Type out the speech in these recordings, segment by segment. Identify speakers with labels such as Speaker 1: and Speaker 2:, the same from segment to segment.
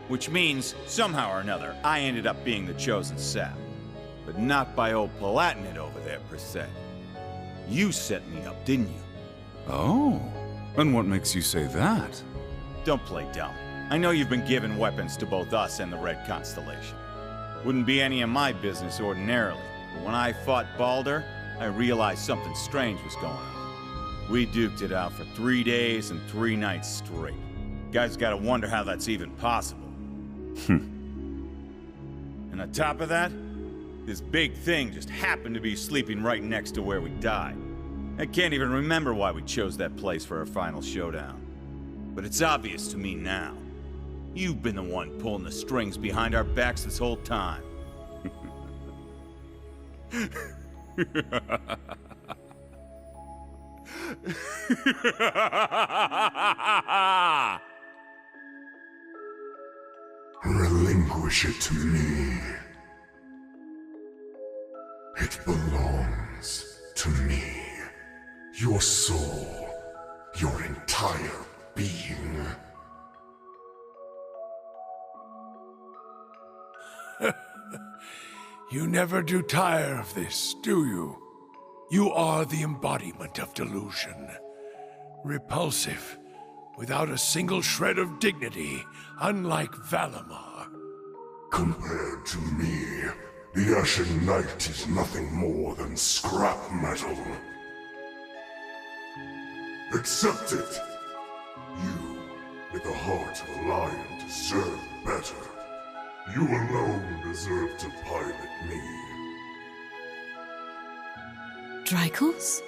Speaker 1: Which means, somehow or another, I ended up being the chosen sap. But not by old Palatinate over there, per se. You set me up, didn't you?
Speaker 2: Oh, and what makes you say that?
Speaker 1: Don't play dumb. I know you've been giving weapons to both us and the Red Constellation. Wouldn't be any of my business ordinarily, but when I fought Baldur, I realized something strange was going on. We duked it out for 3 days and 3 nights straight. Guys gotta wonder how that's even possible. And on top of that, this big thing just happened to be sleeping right next to where we died. I can't even remember why we chose that place for our final showdown. But it's obvious to me now. You've been the one pulling the strings behind our backs this whole time.
Speaker 3: Relinquish it to me. It belongs to me. Your soul, your entire being.
Speaker 4: You never do tire of this, do you? You are the embodiment of delusion. Repulsive, without a single shred of dignity, unlike Valimar.
Speaker 3: Compared to me, the Ashen Knight is nothing more than scrap metal. Accept it. You, with the heart of a lion, deserve better. You alone deserve to pilot me.
Speaker 5: Drycles?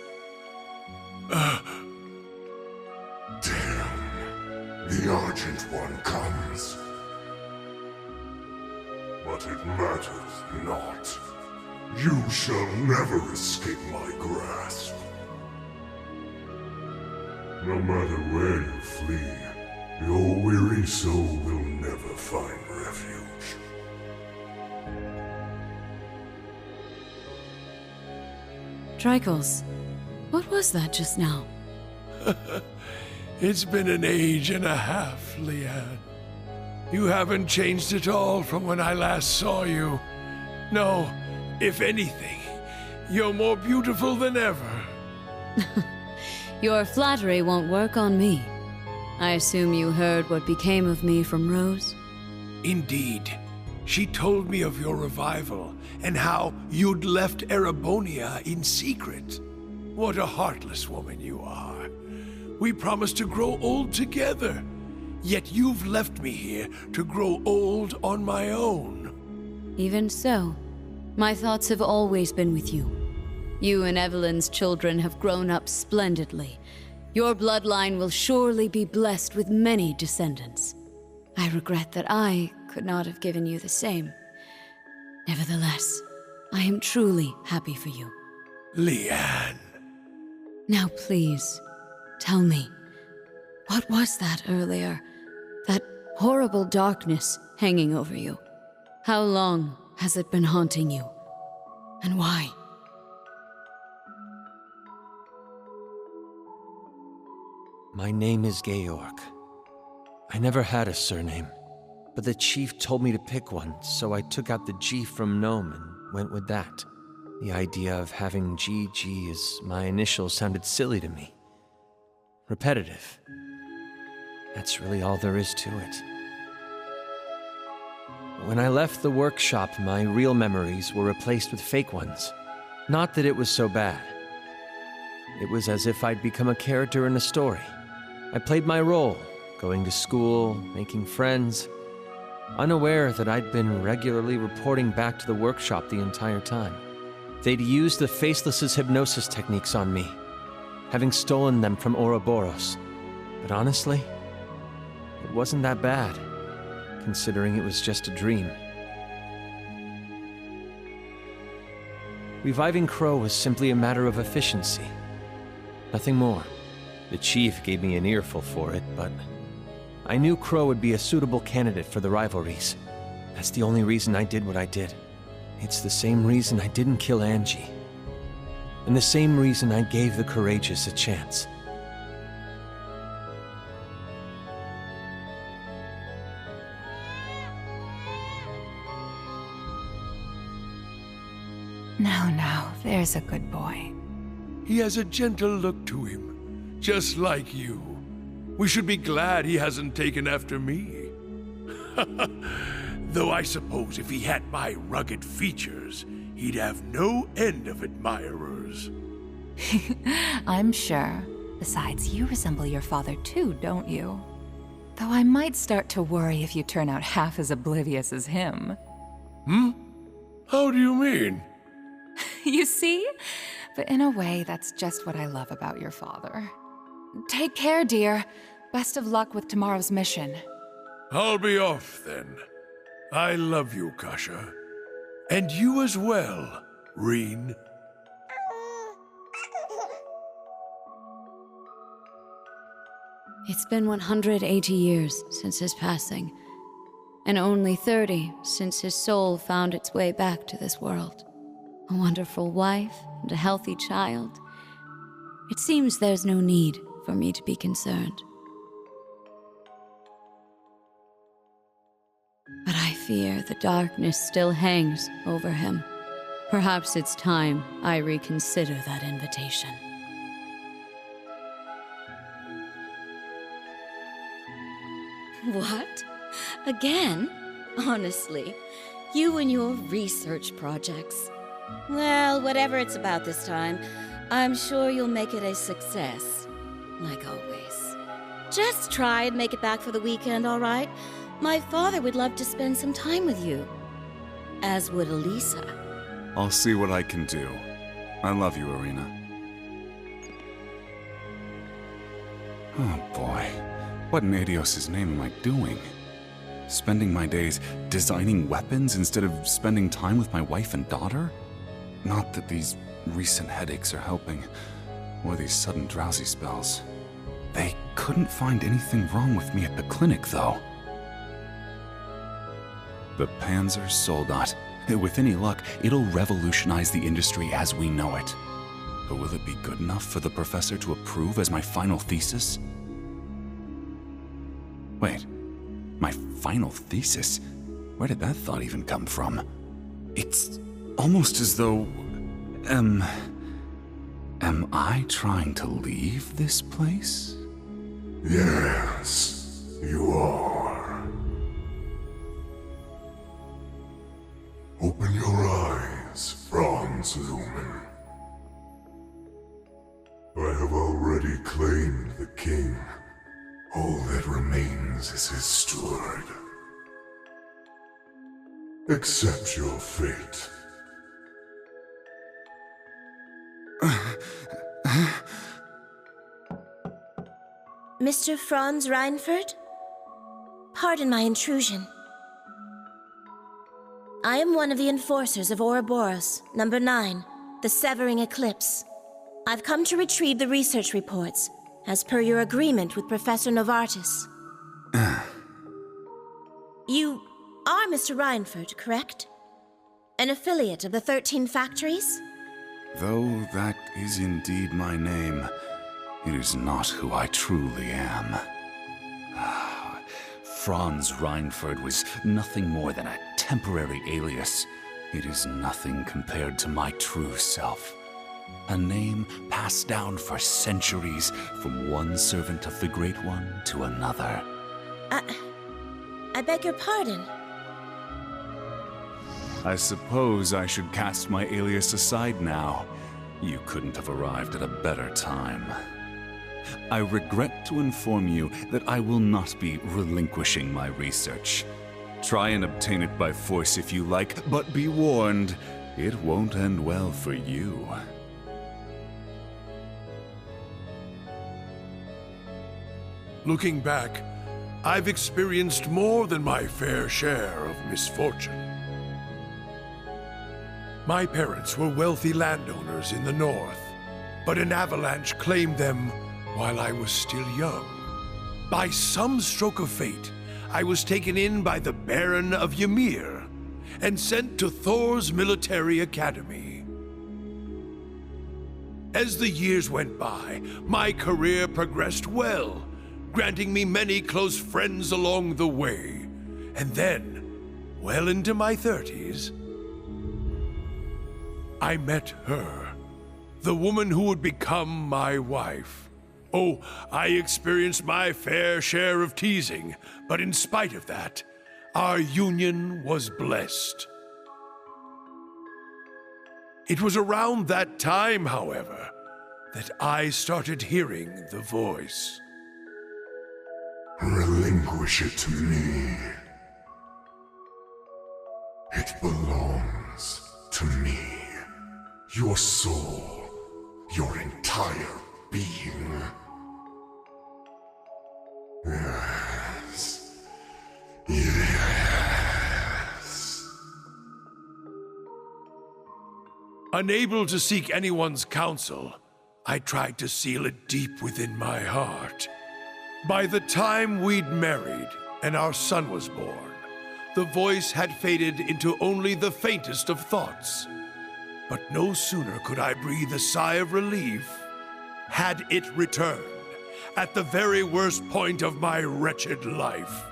Speaker 3: Damn. The Argent One comes. But it matters not. You shall never escape my grasp. No matter where you flee, your weary soul will never find refuge.
Speaker 5: Drycles, what was that just now?
Speaker 4: It's been an age and a half, Leanne. You haven't changed at all from when I last saw you. No, if anything, you're more beautiful than ever.
Speaker 5: Your flattery won't work on me. I assume you heard what became of me from Rose?
Speaker 4: Indeed. She told me of your revival and how you'd left Erebonia in secret. What a heartless woman you are. We promised to grow old together, yet you've left me here to grow old on my own.
Speaker 5: Even so, my thoughts have always been with you. You and Evelyn's children have grown up splendidly. Your bloodline will surely be blessed with many descendants. I regret that I could not have given you the same. Nevertheless, I am truly happy for you.
Speaker 4: Leanne.
Speaker 5: Now please, tell me, what was that earlier? That horrible darkness hanging over you? How long has it been haunting you? And why?
Speaker 6: My name is Georg. I never had a surname, but the chief told me to pick one, so I took out the G from Gnome and went with that. The idea of having GG as my initials sounded silly to me. Repetitive. That's really all there is to it. When I left the workshop, my real memories were replaced with fake ones. Not that it was so bad. It was as if I'd become a character in a story. I played my role, going to school, making friends, unaware that I'd been regularly reporting back to the workshop the entire time. They'd used the Faceless's hypnosis techniques on me, having stolen them from Ouroboros. But honestly, it wasn't that bad, considering it was just a dream. Reviving Crow was simply a matter of efficiency. Nothing more. The chief gave me an earful for it, but I knew Crow would be a suitable candidate for the rivalries. That's the only reason I did what I did. It's the same reason I didn't kill Angie. And the same reason I gave the courageous a chance.
Speaker 7: Now, there's a good boy.
Speaker 4: He has a gentle look to him, just like you. We should be glad he hasn't taken after me. Though I suppose if he had my rugged features, he'd have no end of admirers.
Speaker 7: I'm sure. Besides, you resemble your father too, don't you? Though I might start to worry if you turn out half as oblivious as him.
Speaker 4: How do you mean?
Speaker 7: You see? But in a way, that's just what I love about your father. Take care, dear. Best of luck with tomorrow's mission.
Speaker 4: I'll be off then. I love you, Kasha. And you as well, Reen.
Speaker 5: It's been 180 years since his passing, and only 30 since his soul found its way back to this world. A wonderful wife and a healthy child. It seems there's no need for me to be concerned. But I fear the darkness still hangs over him. Perhaps it's time I reconsider that invitation.
Speaker 8: What? Again? Honestly, you and your research projects. Well, whatever it's about this time, I'm sure you'll make it a success. Like always. Just try and make it back for the weekend, all right? My father would love to spend some time with you. As would Elisa.
Speaker 2: I'll see what I can do. I love you, Irina. Oh boy. What in Adios' name am I doing? Spending my days designing weapons instead of spending time with my wife and daughter? Not that these recent headaches are helping, or these sudden drowsy spells. They couldn't find anything wrong with me at the clinic, though. The Panzer Soldat. With any luck, it'll revolutionize the industry as we know it. But will it be good enough for the professor to approve as my final thesis? Wait, my final thesis? Where did that thought even come from? It's almost as though... Am I trying to leave this place?
Speaker 3: Yes, you are. Open your eyes, Franz Lumen. I have already claimed the king. All that remains is his steward. Accept your fate.
Speaker 9: Mr. Franz Reinfurt? Pardon my intrusion. I am one of the enforcers of Ouroboros, number 9, the Severing Eclipse. I've come to retrieve the research reports, as per your agreement with Professor Novartis. You are Mr. Reinfurt, correct? An affiliate of the 13 factories?
Speaker 2: Though that is indeed my name, it is not who I truly am. Franz Reinfurt was nothing more than a temporary alias. It is nothing compared to my true self. A name passed down for centuries from one servant of the Great One to another.
Speaker 9: I beg your pardon.
Speaker 2: I suppose I should cast my alias aside now. You couldn't have arrived at a better time. I regret to inform you that I will not be relinquishing my research. Try and obtain it by force if you like, but be warned, it won't end well for you.
Speaker 4: Looking back, I've experienced more than my fair share of misfortune. My parents were wealthy landowners in the north, but an avalanche claimed them while I was still young. By some stroke of fate, I was taken in by the Baron of Ymir and sent to Thor's military academy. As the years went by, my career progressed well, granting me many close friends along the way. And then, well into my 30s, I met her, the woman who would become my wife. Oh, I experienced my fair share of teasing, but in spite of that, our union was blessed. It was around that time, however, that I started hearing the voice.
Speaker 3: Relinquish it to me. It belongs to me. Your soul, your entire being. Yes. Yes.
Speaker 4: Unable to seek anyone's counsel, I tried to seal it deep within my heart. By the time we'd married and our son was born, the voice had faded into only the faintest of thoughts. But no sooner could I breathe a sigh of relief, had it returned at the very worst point of my wretched life.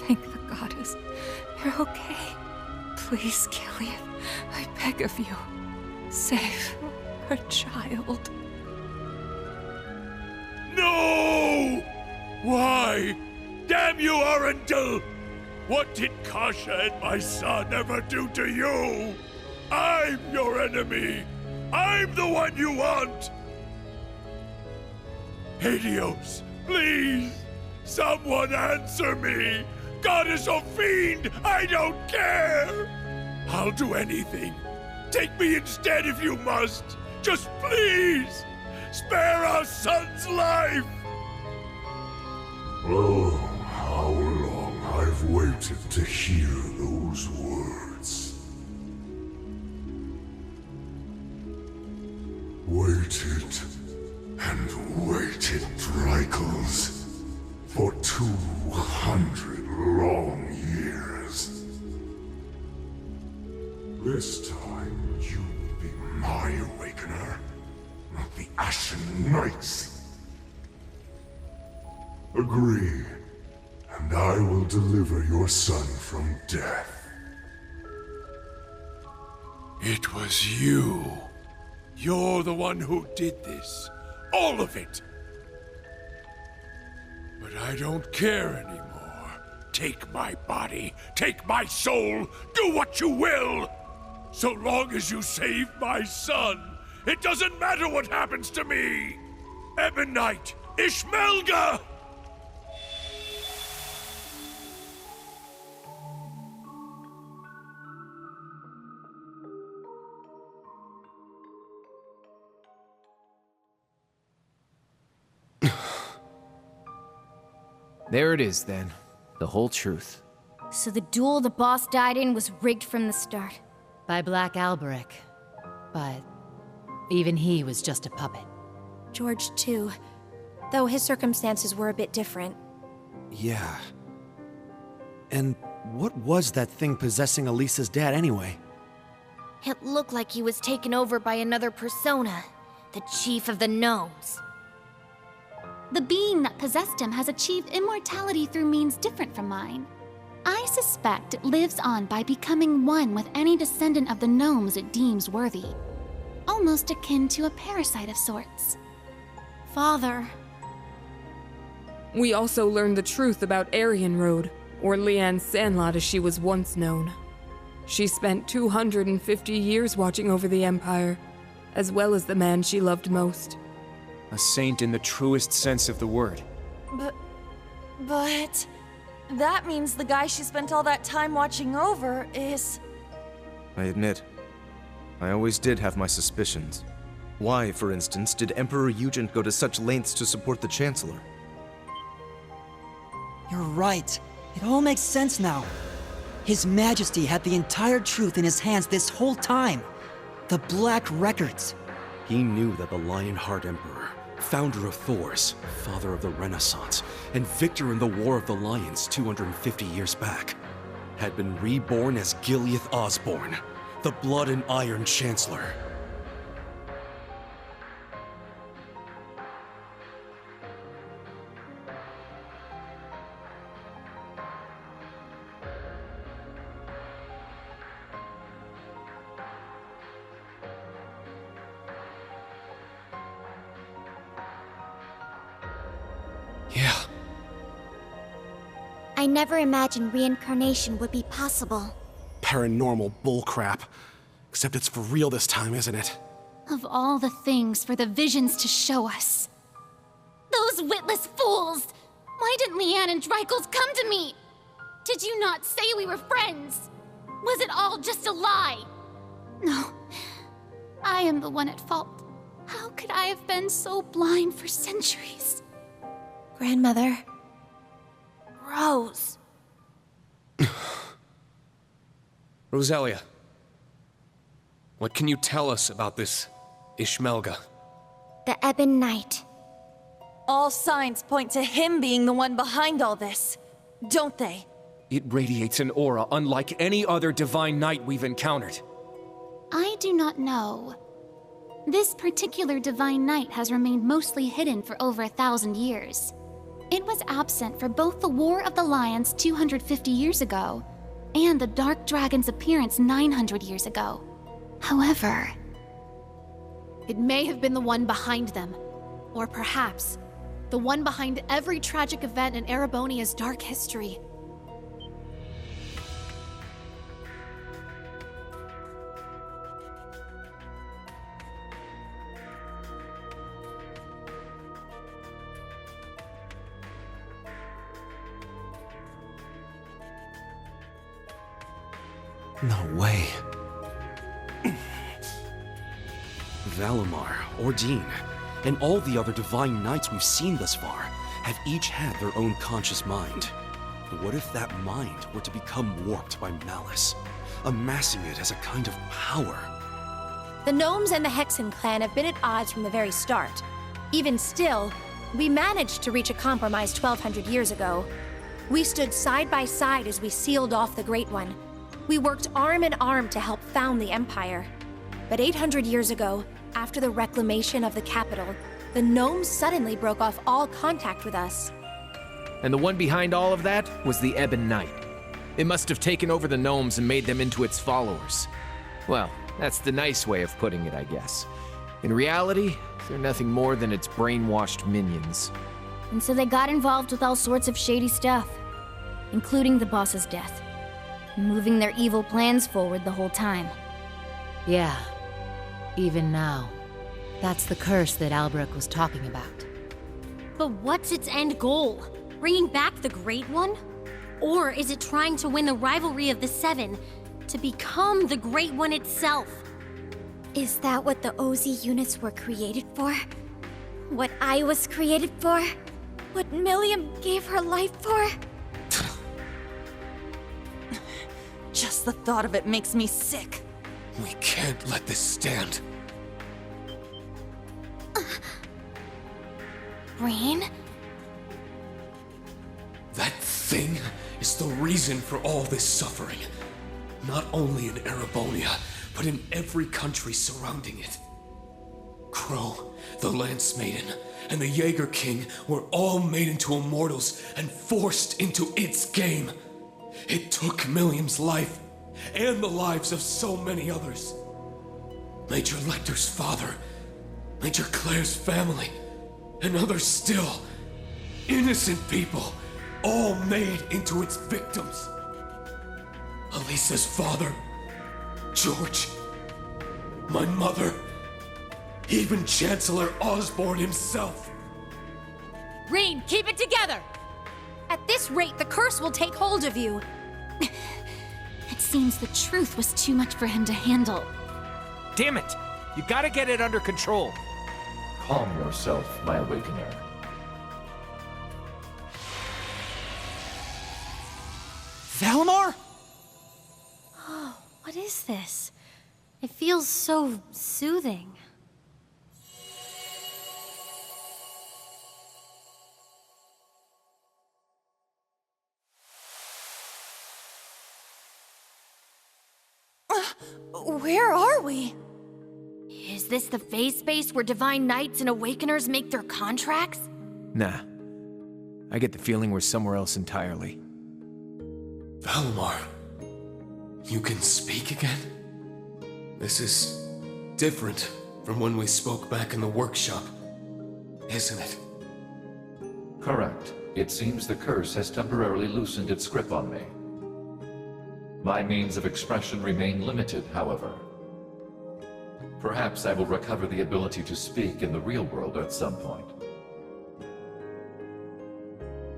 Speaker 7: Thank the goddess. You're okay. Please, Gilead, I beg of you. Save our child.
Speaker 4: No! Why? Damn you, Arundel! What did Kasha and my son ever do to you? I'm your enemy! I'm the one you want! Helios, please! Someone answer me! Goddess or fiend, I don't care! I'll do anything. Take me instead if you must. Just please! Spare our son's life!
Speaker 3: Oh, how long I've waited to hear those words. Waited and waited, Drycles, for 200 long years. This time you will be my awakener, not the Ashen Knights. Agree, and I will deliver your son from death.
Speaker 4: It was you. You're the one who did this. All of it. But I don't care anymore. Take my body. Take my soul. Do what you will. So long as you save my son, it doesn't matter what happens to me. Ebonite, Ishmelga!
Speaker 10: There it is, then. The whole truth.
Speaker 11: So the duel the boss died in was rigged from the start.
Speaker 5: By Black Alberic. But even he was just a puppet.
Speaker 9: George, too. Though his circumstances were a bit different.
Speaker 12: Yeah. And what was that thing possessing Elisa's dad anyway?
Speaker 11: It looked like he was taken over by another persona. The Chief of the Gnomes.
Speaker 13: The being that possessed him has achieved immortality through means different from mine. I suspect it lives on by becoming one with any descendant of the gnomes it deems worthy. Almost akin to a parasite of sorts.
Speaker 9: Father.
Speaker 14: We also learned the truth about Aryan Road, or Leanne Sandlot as she was once known. She spent 250 years watching over the Empire, as well as the man she loved most.
Speaker 10: A saint in the truest sense of the word.
Speaker 15: But... that means the guy she spent all that time watching over is...
Speaker 12: I admit, I always did have my suspicions. Why, for instance, did Emperor Eugen go to such lengths to support the Chancellor?
Speaker 16: You're right. It all makes sense now. His Majesty had the entire truth in his hands this whole time. The Black Records.
Speaker 12: He knew that the Lionheart Emperor, founder of Thors, father of the Renaissance, and victor in the War of the Lions 250 years back, had been reborn as Gileath Osborne, the Blood and Iron Chancellor.
Speaker 11: I never imagined reincarnation would be possible.
Speaker 12: Paranormal bullcrap. Except it's for real this time, isn't it?
Speaker 13: Of all the things for the visions to show us. Those witless fools! Why didn't Leanne and Dreichels come to me? Did you not say we were friends? Was it all just a lie? No. I am the one at fault. How could I have been so blind for centuries?
Speaker 9: Grandmother. Rose.
Speaker 10: Roselia, what can you tell us about this Ishmelga?
Speaker 11: The Ebon Knight.
Speaker 15: All signs point to him being the one behind all this, don't they?
Speaker 10: It radiates an aura unlike any other divine knight we've encountered.
Speaker 13: I do not know. This particular divine knight has remained mostly hidden for over 1,000 years. It was absent for both the War of the Lions 250 years ago and the Dark Dragon's appearance 900 years ago. However,
Speaker 17: it may have been the one behind them, or perhaps the one behind every tragic event in Erebonia's dark history.
Speaker 12: No way. Valimar, Ordine, and all the other divine knights we've seen thus far have each had their own conscious mind. But what if that mind were to become warped by malice, amassing it as a kind of power?
Speaker 9: The Gnomes and the Hexen clan have been at odds from the very start. Even still, we managed to reach a compromise 1,200 years ago. We stood side by side as we sealed off the Great One. We worked arm in arm to help found the Empire. But 800 years ago, after the reclamation of the capital, the Gnomes suddenly broke off all contact with us.
Speaker 6: And the one behind all of that was the Ebon Knight. It must have taken over the Gnomes and made them into its followers. Well, that's the nice way of putting it, I guess. In reality, they're nothing more than its brainwashed minions.
Speaker 11: And so they got involved with all sorts of shady stuff, including the boss's death, moving their evil plans forward the whole time.
Speaker 18: Yeah, even now. That's the curse that Albrecht was talking about.
Speaker 19: But what's its end goal? Bringing back the Great One? Or is it trying to win the rivalry of the Seven, to become the Great One itself?
Speaker 11: Is that what the Ozi units were created for? What I was created for? What Milliam gave her life for?
Speaker 15: Just the thought of it makes me sick.
Speaker 10: We can't let this stand.
Speaker 11: Rain?
Speaker 10: That thing is the reason for all this suffering. Not only in Erebonia, but in every country surrounding it. Crow, the Lance Maiden, and the Jaeger King were all made into immortals and forced into its game. It took Milliam's life, and the lives of so many others. Major Lecter's father, Major Claire's family, and others still. Innocent people, all made into its victims. Elisa's father, George, my mother, even Chancellor Osborne himself.
Speaker 17: Rain, keep it together! At this rate, the curse will take hold of you.
Speaker 13: It seems the truth was too much for him to handle.
Speaker 6: Damn it! You gotta get it under control.
Speaker 20: Calm yourself, my awakener.
Speaker 16: Valimar?
Speaker 19: Oh, what is this? It feels so soothing.
Speaker 15: Where are we?
Speaker 11: Is this the phase space where Divine Knights and Awakeners make their contracts?
Speaker 6: Nah. I get the feeling we're somewhere else entirely.
Speaker 10: Valimar, you can speak again? This is different from when we spoke back in the workshop, isn't it?
Speaker 20: Correct. it seems the curse has temporarily loosened its grip on me. My means of expression remain limited, however. Perhaps I will recover the ability to speak in the real world at some point.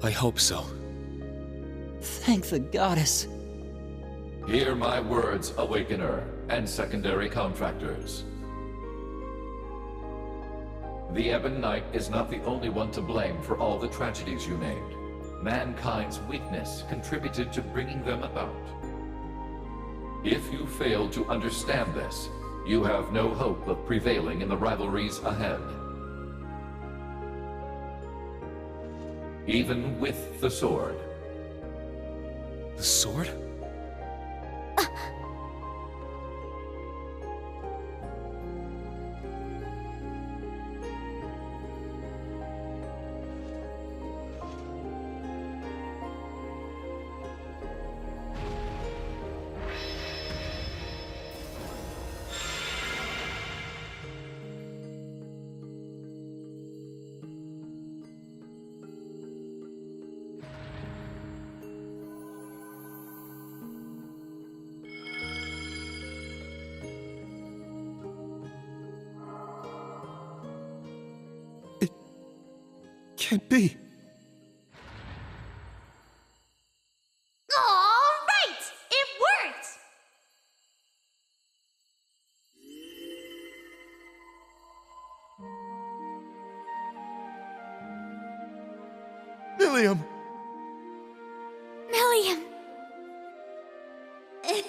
Speaker 12: I hope so.
Speaker 16: Thank the goddess.
Speaker 20: Hear my words, Awakener and secondary contractors. The Ebon Knight is not the only one to blame for all the tragedies you named. Mankind's weakness contributed to bringing them about. If you fail to understand this, you have no hope of prevailing in the rivalries ahead. Even with the sword.
Speaker 12: The sword?
Speaker 10: Can't be.
Speaker 11: All right! It worked!
Speaker 10: Millium!
Speaker 11: Millium! Hey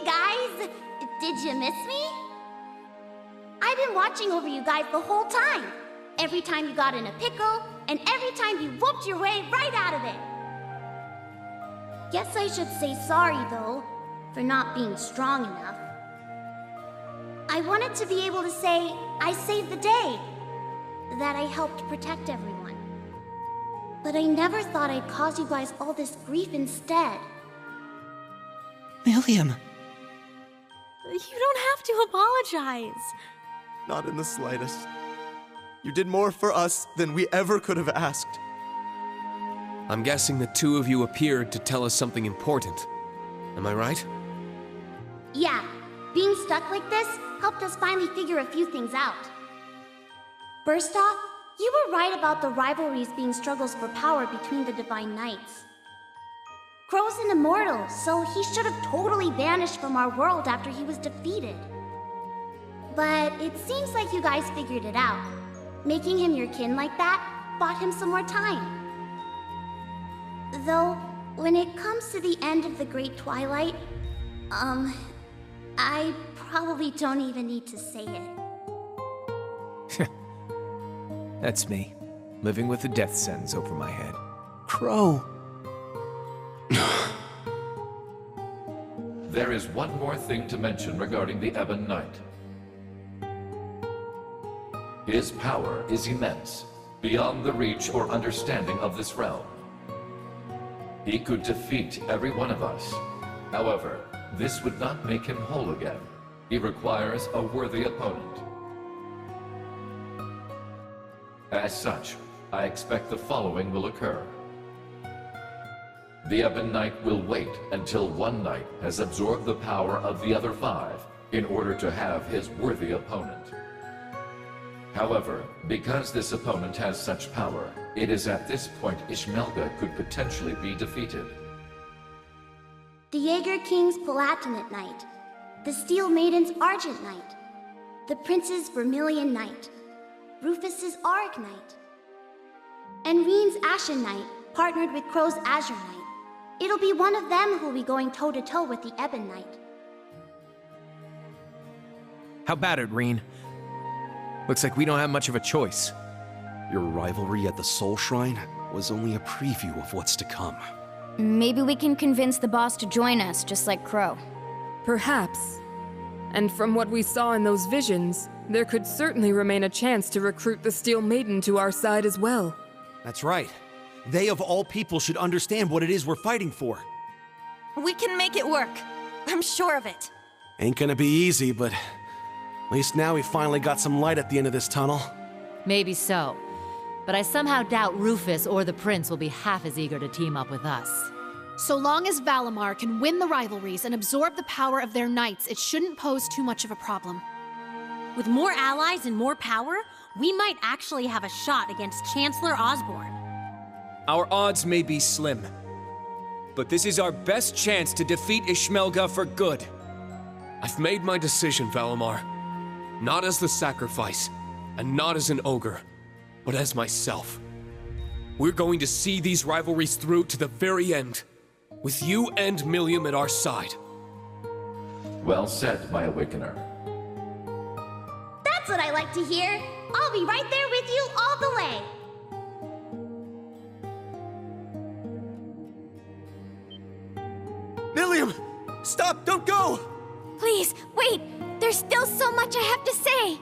Speaker 11: guys! Did you miss me? I've been watching over you guys the whole time. Every time you got in a pickle, and every time you whooped your way right out of it. Guess I should say sorry, though, for not being strong enough. I wanted to be able to say I saved the day, that I helped protect everyone. But I never thought I'd cause you guys all this grief instead.
Speaker 16: Millium.
Speaker 19: You don't have to apologize.
Speaker 10: Not in the slightest. You did more for us than we ever could have asked.
Speaker 21: I'm guessing the two of you appeared to tell us something important. Am I right?
Speaker 11: Yeah, being stuck like this helped us finally figure a few things out. First off, you were right about the rivalries being struggles for power between the Divine Knights. Crow's an immortal, so he should have totally vanished from our world after he was defeated. But it seems like you guys figured it out. Making him your kin like that bought him some more time. Though, when it comes to the end of the Great Twilight, I probably don't even need to say it.
Speaker 6: That's me, living with a death sentence over my head.
Speaker 16: Crow.
Speaker 20: There is one more thing to mention regarding the Ebon Knight. His power is immense, beyond the reach or understanding of this realm. He could defeat every one of us. However, this would not make him whole again. He requires a worthy opponent. As such, I expect the following will occur. The Ebon Knight will wait until one knight has absorbed the power of the other 5 in order to have his worthy opponent. However, because this opponent has such power, it is at this point Ishmelga could potentially be defeated.
Speaker 11: The Jaeger King's Palatinate Knight, the Steel Maiden's Argent Knight, the Prince's Vermilion Knight, Rufus's Auric Knight, and Reen's Ashen Knight partnered with Crow's Azure Knight. It'll be one of them who'll be going toe-to-toe with the Ebon Knight.
Speaker 6: How about it, Reen? Looks like we don't have much of a choice.
Speaker 12: Your rivalry at the Soul Shrine was only a preview of what's to come.
Speaker 9: Maybe we can convince the boss to join us, just like Crow.
Speaker 14: Perhaps. And from what we saw in those visions, there could certainly remain a chance to recruit the Steel Maiden to our side as well.
Speaker 22: That's right. They of all people should understand what it is we're fighting for.
Speaker 15: We can make it work. I'm sure of it.
Speaker 22: Ain't gonna be easy, but at least now we finally got some light at the end of this tunnel.
Speaker 18: Maybe so. but I somehow doubt Rufus or the Prince will be half as eager to team up with us.
Speaker 17: So long as Valimar can win the rivalries and absorb the power of their knights, it shouldn't pose too much of a problem.
Speaker 19: With more allies and more power, we might actually have a shot against Chancellor Osborne.
Speaker 1: Our odds may be slim, but this is our best chance to defeat Ishmelga for good.
Speaker 21: I've made my decision, Valimar. Not as the sacrifice, and not as an ogre, but as myself. We're going to see these rivalries through to the very end, with you and Millium at our side.
Speaker 20: Well said, my Awakener.
Speaker 11: That's what I like to hear. I'll be right there with you all the way.
Speaker 22: Millium! Stop! Don't go!
Speaker 11: Please, wait! There's still so much I have to say!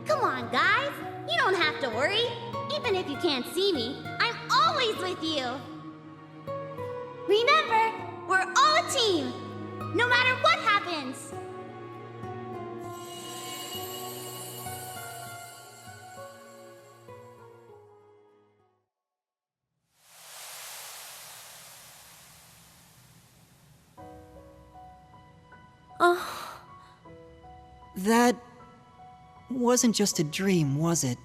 Speaker 11: Come on, guys! You don't have to worry. Even if you can't see me, I'm always with you! Remember, we're all a team! No matter what happens!
Speaker 16: Oh. That wasn't just a dream, was it?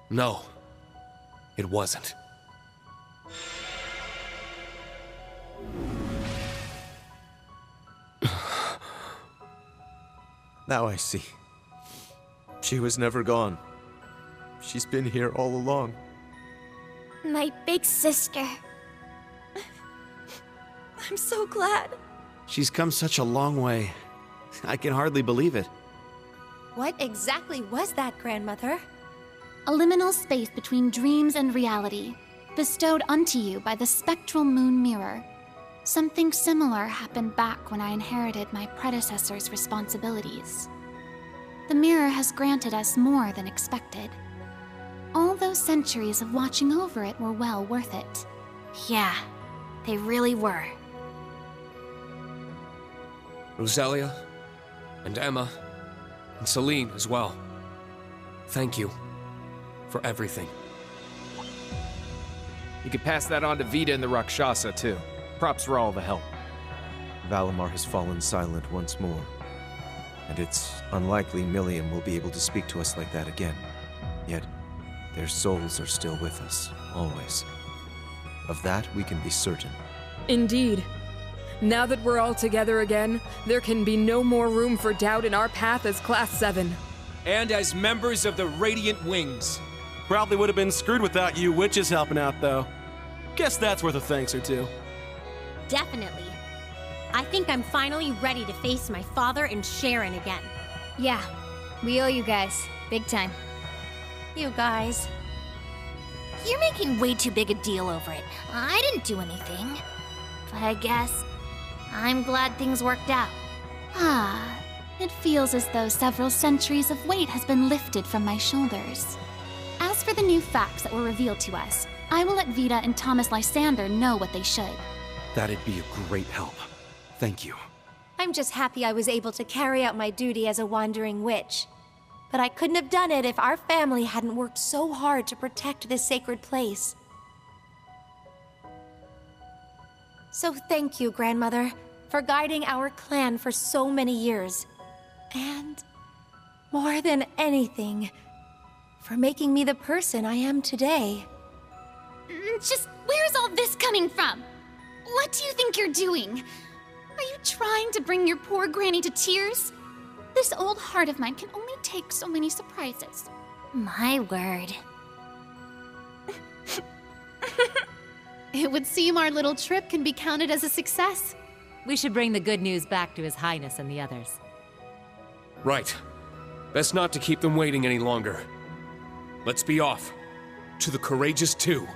Speaker 21: No, it wasn't.
Speaker 8: Now I see. She was never gone. She's been here all along.
Speaker 9: My big sister. I'm so glad.
Speaker 22: She's come such a long way. I can hardly believe it.
Speaker 9: What exactly was that, Grandmother?
Speaker 13: A liminal space between dreams and reality, bestowed unto you by the spectral moon mirror. Something similar happened back when I inherited my predecessor's responsibilities. The mirror has granted us more than expected. All those centuries of watching over it were well worth it.
Speaker 9: Yeah, they really were.
Speaker 21: Rosalia, and Emma, and Celine as well. Thank you for everything.
Speaker 6: You could pass that on to Vita and the Rakshasa, too. Props for all the help.
Speaker 8: Valimar has fallen silent once more, and it's unlikely Millium will be able to speak to us like that again. Yet, their souls are still with us, always. Of that, we can be certain.
Speaker 14: Indeed. Now that we're all together again, there can be no more room for doubt in our path as Class 7.
Speaker 1: And as members of the Radiant Wings.
Speaker 22: Probably would have been screwed without you witches helping out, though. Guess that's worth a thanks or two.
Speaker 19: Definitely. I think I'm finally ready to face my father and Sharon again.
Speaker 23: Yeah, we owe you guys. Big time.
Speaker 9: You guys.
Speaker 23: You're making way too big a deal over it. I didn't do anything. But I guess I'm glad things worked out.
Speaker 13: Ah, it feels as though several centuries of weight has been lifted from my shoulders. As for the new facts that were revealed to us, I will let Vita and Thomas Lysander know what they should.
Speaker 22: That'd be a great help. Thank you.
Speaker 9: I'm just happy I was able to carry out my duty as a wandering witch. But I couldn't have done it if our family hadn't worked so hard to protect this sacred place. So thank you, Grandmother, for guiding our clan for so many years. And, more than anything, for making me the person I am today.
Speaker 13: Just where's all this coming from? What do you think you're doing? Are you trying to bring your poor granny to tears? This old heart of mine can only take so many surprises.
Speaker 23: My word.
Speaker 17: It would seem our little trip can be counted as a success.
Speaker 18: We should bring the good news back to His Highness and the others.
Speaker 21: Right. Best not to keep them waiting any longer. Let's be off. To the Courageous 2.